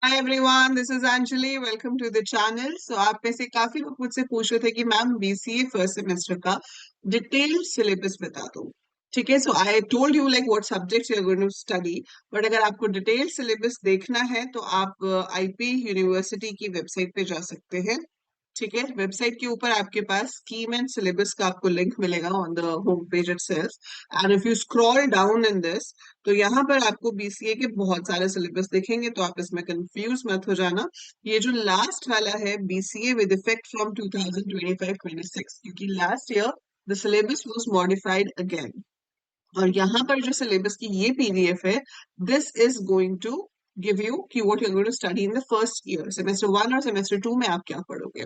Hi everyone, this is Anjali. Welcome to the channel. So आप में से काफी लोग मुझसे पूछ रहे थे कि मैम बीसीए फर्स्ट सेमेस्टर का डिटेल सिलेबस बता दो। ठीक है, so I told you like what subjects you are going to study. But अगर आपको डिटेल सिलेबस देखना है तो आप आईपी यूनिवर्सिटी की वेबसाइट पे जा सकते हैं। ठीक है, वेबसाइट के ऊपर आपके पास स्कीम एंड सिलेबस का आपको लिंक मिलेगा on the home page itself. And if you scroll down in this, तो यहाँ पर आपको बीसीए के बहुत सारे सिलेबस दिखेंगे, तो आप इसमें कंफ्यूज मत हो जाना। ये जो लास्ट वाला है बीसीए विद इफेक्ट फ्रॉम 2025-26, क्योंकि last year the syllabus was modified again. और यहाँ पर जो सिलेबस की ये पीडीएफ है, this is going to give you कि what you are going to study in the first year, semester 1 और सेमेस्टर 2 में आप क्या पढ़ोगे।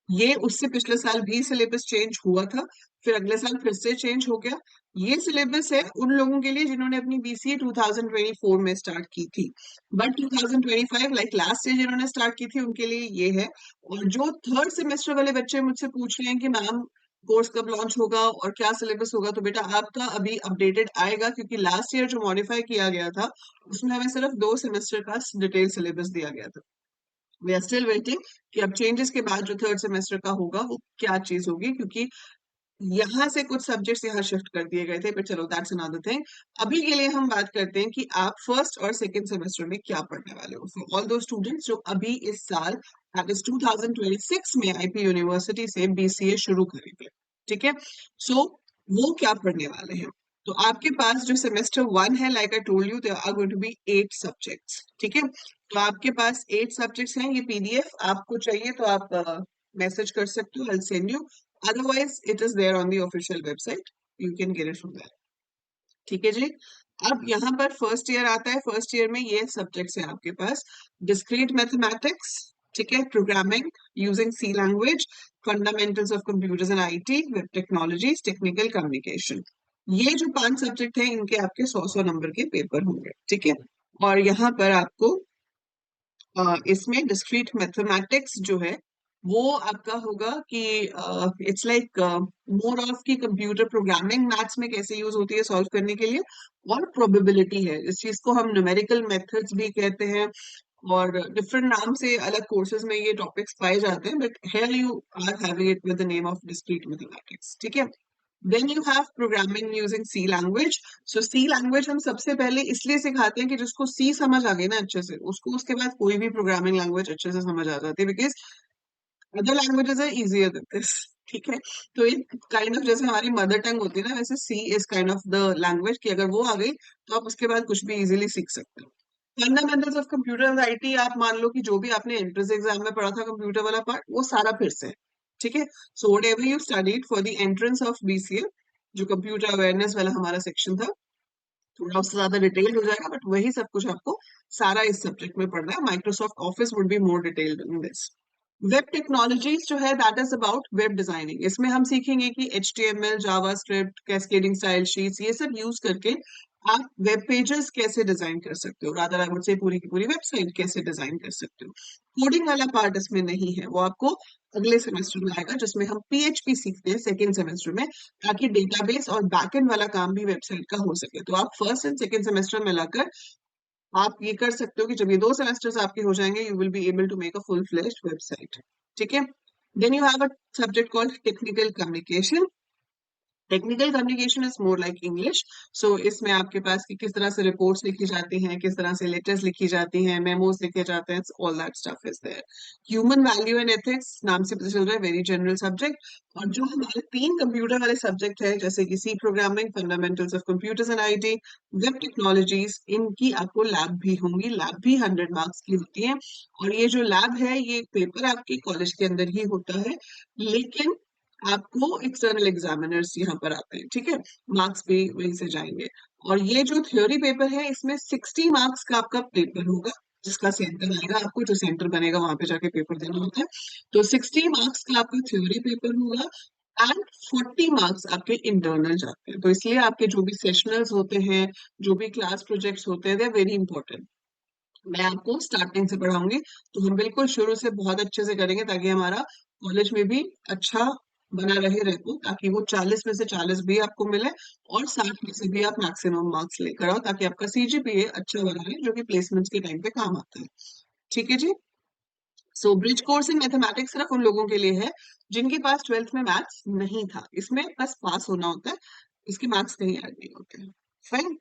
ये उससे पिछले साल भी सिलेबस चेंज हुआ था, फिर अगले साल फिर से चेंज हो गया। ये सिलेबस है उन लोगों के लिए जिन्होंने अपनी बीसीए 2024 में स्टार्ट की थी, बट 2025 लाइक लास्ट ईयर जिन्होंने स्टार्ट की थी उनके लिए ये है। और जो थर्ड सेमेस्टर वाले बच्चे मुझसे पूछ रहे हैं कि मैम कोर्स कब लॉन्च होगा और क्या सिलेबस होगा, तो बेटा आपका अभी अपडेटेड आएगा, क्योंकि लास्ट ईयर जो मॉडिफाई किया गया था उसमें हमें सिर्फ 2 सेमेस्टर का डिटेल सिलेबस दिया गया था। वी आर स्टिल वेटिंग कि अब चेंजेस के बाद जो थर्ड सेमेस्टर का होगा वो क्या चीज होगी, क्योंकि यहाँ से कुछ सब्जेक्ट्स यहाँ शिफ्ट कर दिए गए थे। बट चलो दैट्स अनदर थिंग। अभी के लिए हम बात करते हैं कि आप फर्स्ट और सेकंड सेमेस्टर में क्या पढ़ने वाले हो। फॉर ऑल दो स्टूडेंट्स जो अभी इस साल दैट इज 2026 में आईपी यूनिवर्सिटी से बीसीए शुरू करेंगे। ठीक है, सो वो क्या पढ़ने वाले हैं। तो आपके पास जो सेमेस्टर 1 है, like I told you, there are going to be 8 subjects. ठीक है, तो आपके पास 8 सब्जेक्ट्स हैं। ये पीडीएफ आपको चाहिए तो आप मैसेज कर सकते हो, I will send you. Otherwise, it is there on the official website. You can get it from there. ठीक है जी। अब यहाँ पर फर्स्ट ईयर आता है। फर्स्ट ईयर में ये सब्जेक्ट्स है आपके पास: डिस्क्रीट मैथमेटिक्स, ठीक है, programming using C language, fundamentals of computers and IT, web technologies, technical communication. ये जो 5 सब्जेक्ट हैं इनके आपके 100 नंबर के पेपर होंगे। ठीक है, और यहाँ पर आपको इसमें डिस्क्रीट मैथमेटिक्स जो है वो आपका होगा कि इट्स लाइक मोर ऑफ की कंप्यूटर प्रोग्रामिंग मैथ्स में कैसे यूज होती है सॉल्व करने के लिए। और प्रोबेबिलिटी है, इस चीज को हम न्यूमेरिकल मेथड्स भी कहते हैं, और डिफरेंट नाम से अलग कोर्सेज में ये टॉपिक्स पाए जाते हैं, but here you are having it with the name of discrete mathematics. ठीक है, then you have programming using C language. So C language हम सबसे पहले इसलिए सिखाते हैं कि जिसको सी समझ आ गई ना अच्छे से, उसको उसके बाद कोई भी प्रोग्रामिंग लैंग्वेज अच्छे से समझ आ जाती है, because other languages are easier than this. ठीक है, तो एक काइंड ऑफ जैसे हमारी मदर टंग होती है ना, वैसे C is kind of the language कि अगर वो आ गई तो आप उसके बाद कुछ भी इजीली सीख सकते हो। फंडामेंटल्स ऑफ कंप्यूटर आईटी, आप मान लो कि जो भी आपने एंट्रेंस एग्जाम में पढ़ा था कंप्यूटर वाला पार्ट, वो सारा फिर से है। ठीक है, so what ever you studied for the entrance of BCA, जो कंप्यूटर अवेयरनेस वाला हमारा सेक्शन था, थोड़ा उससे ज्यादा डिटेल हो जाएगा, बट वही सब कुछ आपको सारा इस सब्जेक्ट में पढ़ना है। Microsoft office would be more detailed in this. Web technologies जो है that is about web designing. इसमें हम सीखेंगे कि HTML, JavaScript, cascading style sheets, ये सब यूज करके आप वेब पेजेस कैसे डिजाइन कर सकते हो, रादर आई वुड से पूरी की पूरी वेबसाइट कैसे डिजाइन कर सकते हो। कोडिंग वाला पार्ट इसमें नहीं है, वो आपको अगले सेमेस्टर में आएगा, जिसमें हम PHP सीखते हैं सेकेंड सेमेस्टर में, ताकि डेटाबेस और बैकएंड वाला काम भी वेबसाइट का हो सके। तो आप फर्स्ट एंड सेकेंड सेमेस्टर में लाकर आप ये कर सकते हो कि जब ये 2 सेमेस्टर्स आपके हो जाएंगे, you will be able to make a full fleshed website. ठीक है, then you have a subject called technical communication. Technical communication is more like English. So इसमें आपके पास कि किस तरह से रिपोर्ट्स लिखी जाती हैं, किस तरह से लेटर्स लिखी जाती हैं, मेमोज लिखे जाते हैं, all that stuff is there. Human value and ethics, नाम से पता चल रहा है वेरी जनरल सब्जेक्ट। और जो हमारे 3 कंप्यूटर वाले सब्जेक्ट है, जैसे कि C programming, fundamentals of computers and IT, web technologies, इनकी आपको लैब भी होंगी। लैब भी 100 मार्क्स की होती है। और ये जो लैब है, ये पेपर आपके कॉलेज के अंदर ही होता है, लेकिन आपको एक्सटर्नल एग्जामिनर्स यहाँ पर आते हैं। ठीक है, मार्क्स भी वहीं से जाएंगे। और ये जो थ्योरी पेपर है, इसमें 60 मार्क्स का आपका पेपर होगा, जिसका सेंटर आएगा आपको, जो सेंटर बनेगा वहां पे जाके पेपर देना होता है। तो 60 मार्क्स का आपका थ्योरी पेपर होगा, एंड 40 मार्क्स आपके इंटरनल जाते हैं। तो इसलिए आपके जो भी सेशनल्स होते हैं, जो भी क्लास प्रोजेक्ट्स होते हैं, दे आर वेरी इंपॉर्टेंट। मैं आपको स्टार्टिंग से पढ़ाऊंगी, तो हम बिल्कुल शुरू से बहुत अच्छे से करेंगे, ताकि हमारा कॉलेज में भी अच्छा बना रहे रेपो, ताकि वो 40 में से 40 भी आपको मिले, और 60 में से भी आप मैक्सिमम मार्क्स लेकर आओ, ताकि आपका CGPA अच्छा बना रहे, जो कि प्लेसमेंट्स के टाइम पे काम आता है। ठीक है जी। सो ब्रिज कोर्स इन मैथमेटिक्स सिर्फ उन लोगों के लिए है जिनके पास ट्वेल्थ में मैथ्स नहीं था, इसमें बस पास होना होता है, इसके मार्क्स कहीं ऐड नहीं होते हैं। फाइन।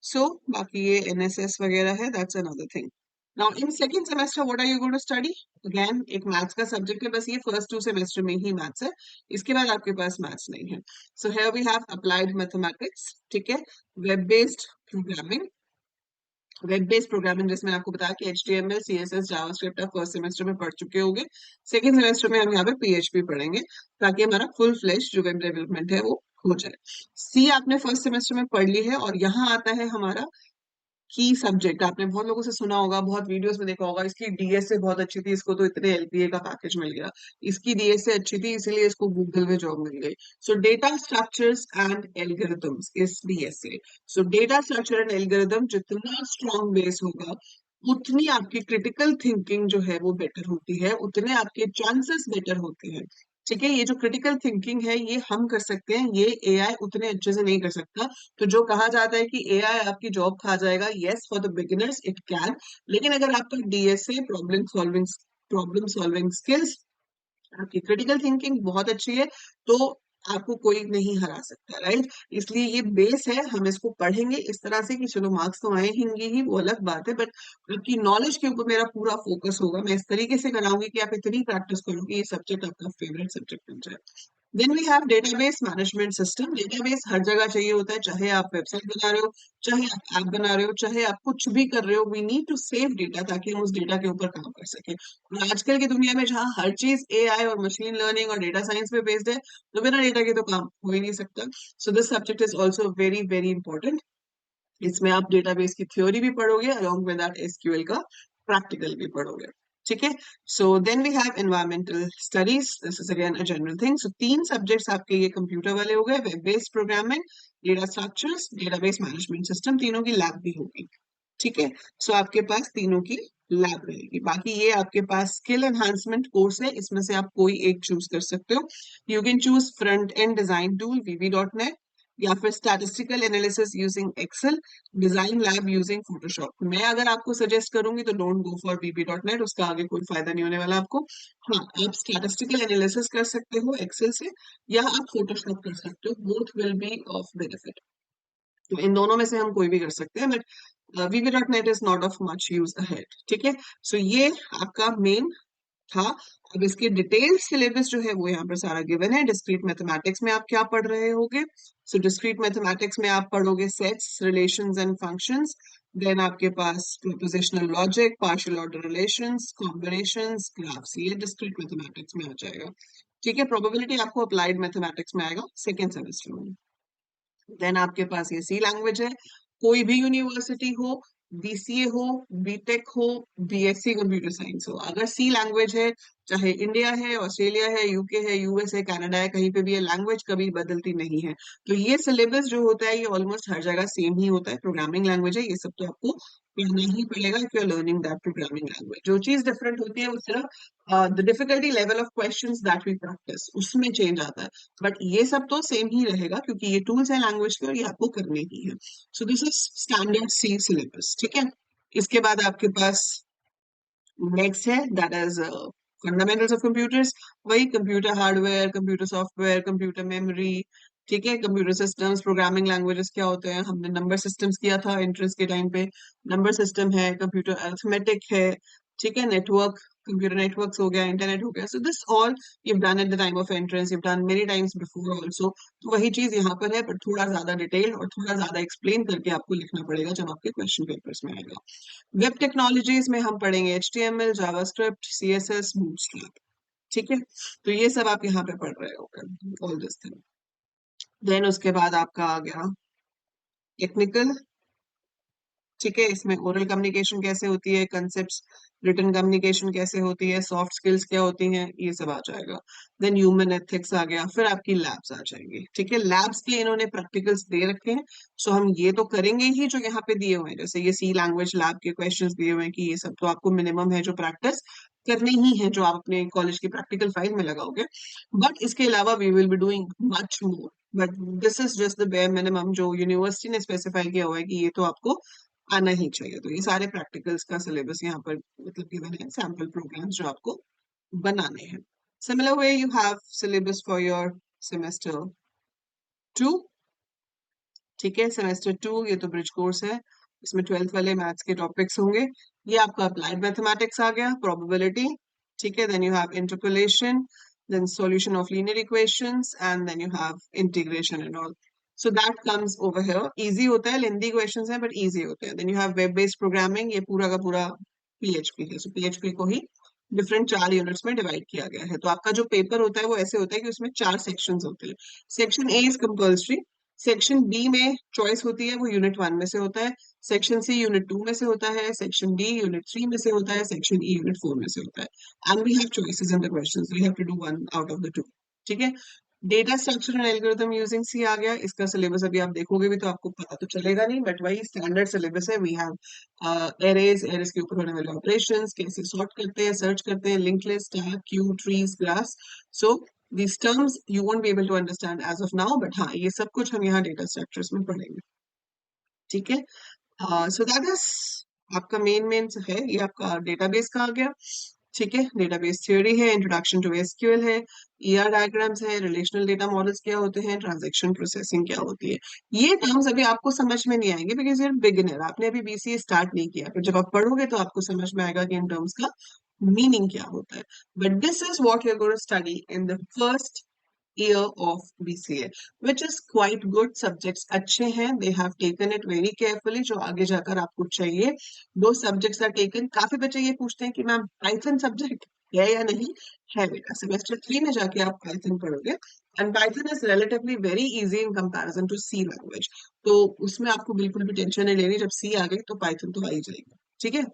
सो बाकी ये एनएसएस वगैरह है, that's another thing. Now in second semester what are you going to study? Again एक मैथ्स का सब्जेक्ट है, बस ये फर्स्ट 2 सेमेस्टर में ही मैथ्स है, इसके बाद आपके पास मैथ्स नहीं है। So here we have applied mathematics, ठीक है, web based programming. Web based programming जिसमें आपको बताया कि HTML CSS जावास्क्रिप्ट आप फर्स्ट सेमेस्टर में पढ़ चुके होंगे, सेकंड सेमेस्टर में हम यहाँ पे PHP पढ़ेंगे ताकि हमारा फुल फ्लेश जो वेब डेवलपमेंट है वो हो जाए। सी आपने फर्स्ट सेमेस्टर में पढ़ ली है और यहाँ आता है हमारा की सब्जेक्ट। आपने बहुत लोगों से सुना होगा, बहुत वीडियोस में देखा होगा, इसकी डीएसए बहुत अच्छी थी, इसको तो इतने एलपीए का पैकेज मिल गया, इसकी डीएसए अच्छी थी इसीलिए इसको गूगल में जॉब मिल गई। सो data structures and algorithms is DSA. So data structure and algorithm जितना स्ट्रॉन्ग बेस होगा उतनी आपकी क्रिटिकल थिंकिंग जो है वो बेटर होती है, उतने आपके चांसेस बेटर होते हैं। ठीक है, ये जो क्रिटिकल थिंकिंग है ये हम कर सकते हैं, ये एआई उतने अच्छे से नहीं कर सकता। तो जो कहा जाता है कि एआई आपकी जॉब खा जाएगा, yes for the beginners it can, लेकिन अगर आपका डीएसए प्रॉब्लम सॉल्विंग स्किल्स, आपकी क्रिटिकल थिंकिंग बहुत अच्छी है, तो आपको कोई नहीं हरा सकता, राइट? इसलिए ये बेस है, हम इसको पढ़ेंगे इस तरह से कि चलो मार्क्स तो आए होंगे ही, वो अलग बात है, बट आपकी नॉलेज के ऊपर मेरा पूरा फोकस होगा, मैं इस तरीके से कराऊंगी कि आप इतनी प्रैक्टिस करो कि ये सब्जेक्ट आपका फेवरेट सब्जेक्ट बन जाए। Then we have database management system. Database हर जगह चाहिए होता है, चाहे आप वेबसाइट बना रहे हो, चाहे आप ऐप बना रहे हो, चाहे आप कुछ भी कर रहे हो, we need to save data ताकि हम उस डेटा के ऊपर काम कर सकें। और आजकल की दुनिया में जहाँ हर चीज एआई और मशीन लर्निंग और डेटा साइंस पे बेस्ड है, तो बिना डेटा के तो काम हो ही नहीं सकता। So this subject is also very very important. इसमें आप डेटाबेस की थ्योरी भी पढ़ोगे, अलोंग विद दैट एसक्यूएल का प्रैक्टिकल भी पढ़ोगे। ठीक है, so then we have environmental studies, this is again a general thing. So 3 subjects आपके ये कंप्यूटर वाले हो गए, web based programming, data structures, database management system, तीनों की लैब भी होगी। ठीक है, सो आपके पास तीनों की लैब रहेगी। बाकी ये आपके पास स्किल एनहांसमेंट कोर्स है, इसमें से आप कोई एक चूज कर सकते हो। You can choose front end design tool VB.NET, या फिर statistical analysis using Excel, design lab using Photoshop. मैं अगर आपको सजेस्ट करूंगी तो डोंट गो फॉर VB.NET, उसका आगे कोई फायदा नहीं होने वाला आपको। हाँ, आप स्टैटिस्टिकल एनालिसिस कर सकते हो एक्सेल से, या आप फोटोशॉप कर सकते हो, both will be of benefit. तो इन दोनों में से हम कोई भी कर सकते हैं, but VB.NET is not of much use ahead. ठीक है, सो ये आपका मेन था। अब इसके डिटेल सिलेबस जो है वो यहाँ पर सारा गिवन है। डिस्क्रीट मैथमेटिक्स में आप क्या पढ़ रहे होगे? सो डिस्क्रीट मैथमेटिक्स में आप पढ़ोगे sets, relations and functions. Then आपके पास propositional logic, partial order relations, combinations, graphs, ये डिस्क्रीट मैथमेटिक्स में आ जाएगा। ठीक है, प्रोबेबिलिटी आपको अप्लाइड मैथमेटिक्स में आएगा सेकेंड सेमेस्टर में। देन आपके पास ये सी लैंग्वेज है। कोई भी यूनिवर्सिटी हो, BCA हो, बीटेक हो, BSc कंप्यूटर साइंस हो, अगर सी लैंग्वेज है, चाहे इंडिया है, ऑस्ट्रेलिया है, यूके है, यूएस है, कनाडा है, कहीं पे भी ये लैंग्वेज कभी बदलती नहीं है। तो ये सिलेबस जो होता है ये ऑलमोस्ट हर जगह सेम ही होता है। प्रोग्रामिंग लैंग्वेज है, ये सब तो आपको पढ़ना ही पड़ेगा if you are learning that programming language. जो चीज डिफरेंट होती है वो सिर्फ the difficulty level of questions that we practice, उसमें चेंज आता है, बट ये सब तो सेम ही रहेगा क्योंकि ये टूल्स हैं लैंग्वेज के और ये आपको करने ही है। So this is standard C syllabus. ठीक है, इसके बाद आपके पास नेक्स्ट है, that is fundamentals of computers. वही computer hardware, computer software, computer memory. ठीक है, कंप्यूटर सिस्टम्स, प्रोग्रामिंग लैंग्वेजेस क्या होते हैं, हमने नंबर सिस्टम्स किया था एंट्रेंस के टाइम पे। नंबर सिस्टम है, कंप्यूटर अरिथमेटिक है, ठीक है, नेटवर्क, कंप्यूटर नेटवर्क्स हो गया, इंटरनेट हो गया। So this all you done at the time of entrance, you done many times before also. तो वही चीज यहाँ पर है, पर थोड़ा ज्यादा डिटेल और थोड़ा ज्यादा एक्सप्लेन करके आपको लिखना पड़ेगा जब आपके क्वेश्चन पेपर्स में आएगा। वेब टेक्नोलॉजीज में हम पढ़ेंगे HTML, जावास्क्रिप्ट, CSS, बूटस्ट्रैप। ठीक है, तो ये सब आप यहाँ पे पढ़ रहे होगे, ऑल दिस थिंग। देन उसके बाद आपका आ गया टेक्निकल। ठीक है, इसमें ओरल कम्युनिकेशन कैसे होती है, कंसेप्ट्स, रिटन कम्युनिकेशन कैसे होती है, सॉफ्ट स्किल्स क्या होती हैं, ये सब आ जाएगा। देन ह्यूमन एथिक्स आ गया, फिर आपकी लैब्स आ जाएंगी। ठीक है, लैब्स के इन्होंने प्रैक्टिकल्स दे रखे हैं, सो हम ये तो करेंगे ही जो यहाँ पे दिए हुए हैं, जैसे ये सी लैंग्वेज लैब के क्वेश्चंस दिए हुए हैं कि ये सब तो आपको मिनिमम है जो प्रैक्टिस करनी ही है, जो आप अपने कॉलेज की प्रैक्टिकल फाइल में लगाओगे। बट इसके अलावा we will be doing much more, but this is just the bare minimum जो यूनिवर्सिटी ने स्पेसिफाई किया हुआ है कि ये तो आपको आना ही चाहिए। तो ये सारे प्रैक्टिकल्स का सिलेबस यहाँ पर मतलब गिवन है, सैम्पल प्रोग्राम्स जो आपको बनाने हैं। Similar way you have syllabus for your semester 2। ठीक है, सेमेस्टर 2 ये तो ब्रिज कोर्स है, इसमें 12th वाले मैथ्स के टॉपिक्स होंगे। ये आपका अप्लाइड मैथमेटिक्स आ गया, प्रोबेबिलिटी। ठीक है, then you have interpolation, then solution of linear equations and then you have integration and all. So that comes over here. Easy होता है, लेंथी क्वेश्चंस हैं बट इजी होते हैं। Then you have web based programming, ये पूरा का पूरा PHP है। सो पीएचपी को ही डिफरेंट 4 यूनिट्स में डिवाइड किया गया है। तो आपका जो पेपर होता है वो ऐसे होता है कि उसमें 4 सेक्शंस होते हैं। Section A is compulsory, section B में चॉइस होती है, वो यूनिट 1 में से होता है, सेक्शन सी यूनिट 2 में से होता है, सेक्शन डी यूनिट 3 में से होता है, सेक्शन ई यूनिट 4 में से होता है। And we have choices in the questions, we have to do one out of the two. ठीक है, data structure and algorithm using C आ गया। इसका सिलेबस अभी आप देखोगे भी तो आपको पता तो चलेगा नहीं, बट वही स्टैंडर्ड सिलेबस है। वी हैव एरेज, एरेज के ऊपर होने वाले ऑपरेशंस, कैसे सॉर्ट करते हैं, सर्च करते हैं, link list, tag, Q, trees, graph. So these terms you won't be able to understand as of now, but हाँ ये सब कुछ हम यहाँ डेटा स्ट्रक्चर्स में पढ़ेंगे। ठीक है, सो दैट इज आपका मेन है। ये आपका डेटाबेस का आ गया। ठीक है, डेटाबेस थ्योरी है, इंट्रोडक्शन टू एसक्यूएल है, ईआर डायग्राम्स है, रिलेशनल डेटा मॉडल्स क्या होते हैं, ट्रांजैक्शन प्रोसेसिंग क्या होती है। ये टर्म्स अभी आपको समझ में नहीं आएंगे बिकॉज यूर बिगिनर, आपने अभी बीसीए स्टार्ट नहीं किया। फिर जब आप पढ़ोगे तो आपको समझ में आएगा कि इन टर्म्स का मीनिंग क्या होता है। But this is what you are going to study in the first year of BCA, which is quite good. Subjects अच्छे हैं, they have taken it very carefully, जो आगे जाकर आपको चाहिए। दो subjects are taken। काफी बच्चे ये पूछते हैं कि मैम पाइथन सब्जेक्ट है या नहीं, है बेटा। सेमेस्टर 3 में जाके आप पाइथन पढ़ोगे and Python is relatively very easy in comparison to C language. तो उसमें आपको बिल्कुल भी टेंशन नहीं लेनी, जब सी आ गई तो पाइथन तो आ ही जाएगी। ठीक है,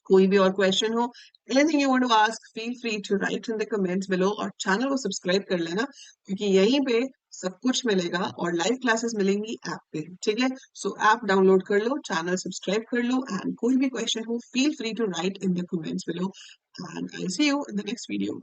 कोई भी और क्वेश्चन हो, anything you want to ask, feel free to write in the comments below. और चैनल को सब्सक्राइब कर लेना क्योंकि यहीं पे सब कुछ मिलेगा और लाइव क्लासेस मिलेंगी ऐप पे। ठीक है, सो ऐप डाउनलोड कर लो, चैनल सब्सक्राइब कर लो, एंड कोई भी क्वेश्चन हो feel free to write in the comments below, and I see you in the next video.